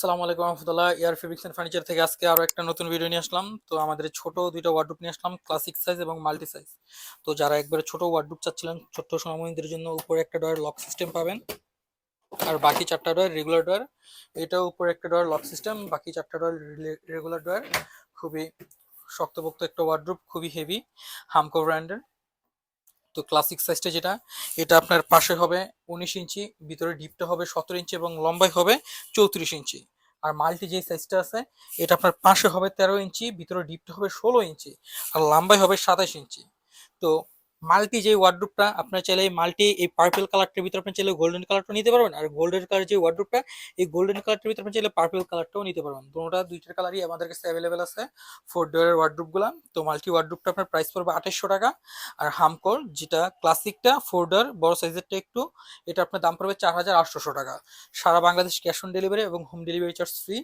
আসসালামু আলাইকুম রহমতুল্লাহ। Air fabrics and furniture থেকে আজকে আরো একটা নতুন ভিডিও নিয়ে আসলাম। তো আমাদের ছোট দুইটা ওয়ার্ডরোব নিয়ে আসলাম, ক্লাসিক সাইজ এবং মাল্টি সাইজ। তো যারা একবারে ছোট ওয়ার্ডরোব চাচ্ছিলেন ছোট্ট সময়দের জন্য, উপরে একটা ডয়ার লক সিস্টেম পাবেন, আর বাকি চারটা ডয়ার রেগুলার ডয়ার। এটাও উপরে একটা ডয়ার লক সিস্টেম, বাকি চারটা ডয়ার রেগুলার ডয়ার। খুবই শক্তপোক্ত একটা ওয়ার্ডরোব, খুবই হেভি, হামকো ব্র্যান্ডের। তো ক্লাসিক সাইজটা যেটা, এটা আপনার পাশে হবে 19 ইঞ্চি, ভিতরে ডিপটা হবে 17 ইঞ্চি এবং লম্বাই হবে 34 ইঞ্চি। আর মাল্টি যে সাইজটা আছে, এটা আপনার পাশে হবে 13 ইঞ্চি, ভিতরে ডিপটা হবে 16 ইঞ্চি, আর লম্বাই হবে 27 ইঞ্চি। তো মাল্টি যে ওয়ার্ডরোবটা আপনার চাইলে, মাল্টি এই পার্পল কালারটার ভিতরে আপনি চাইলে গোল্ডেন কালারটা নিতে পারবেন, আর গোল্ডেন কালার যে ওয়ার্ডরোবটা, এই গোল্ডেন কালারটার ভিতরে আপনি চাইলে পার্পল কালারটাও নিতে পারবেন। দুটোটা দুইটার কালারই আমাদের কাছে অ্যাভেলেবেল আছে, 4 ডোরের ওয়ার্ডরোবগুলো। তো মাল্টি ওয়ার্ডরোবটা আপনার প্রাইস পড়বে 2800 টাকা। আর হামকর যেটা ক্লাসিকটা 4 ডোর বড় সাইজেরটা একটু, এটা আপনার দাম পড়বে 4800 টাকা। সারা বাংলাদেশ ক্যাশ অন ডেলিভারি এবং হোম ডেলিভারি চার্জ ফ্রি।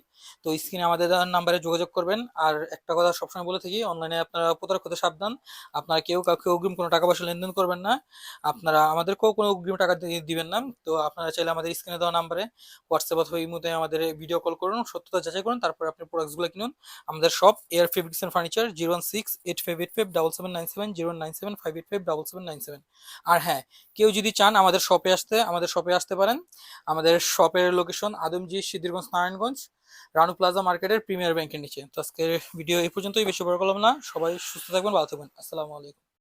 তো স্ক্রিনে আমাদের দেওয়ার নাম্বারে যোগাযোগ করবেন। আর একটা কথা সবসময় বলে থাকি, অনলাইনে আপনারা প্রতারক হতে সাবধান। আপনারা কেউ কাউকে অগ্রিম কোনো টাকা পয়সা লেনদেন করবেন না, আপনারা আমাদেরকেও কোনো অগ্রিম টাকা দিবেন না। তো আপনারা চাইলে আমাদের স্ক্রিনে দেওয়া নাম্বারে হোয়াটসঅ্যাপ অথবা ইমোতে আমাদের ভিডিও কল করুন, সত্যতা যাচাই করুন, তারপর আপনি প্রোডাক্টসগুলো কিনুন। আমাদের shop air fabrics and furniture, 016-8585-7797, 097-585-7797। আর হ্যাঁ, কেউ যদি চান আমাদের শপে আসতে, আমাদের শপে আসতে পারেন। আমাদের শপের লোকেশন আদমজি, সিদ্ধিরগঞ্জ, নারায়ণগঞ্জ, রানু প্লাজা মার্কেটের প্রিমিয়ার ব্যাংকের নিচে। তো আজকের ভিডিও এই পর্যন্তই, বেশি বড় করলাম না। সবাই সুস্থ থাকবেন, ভালো থাকবেন। আসসালামু আলাইকুম।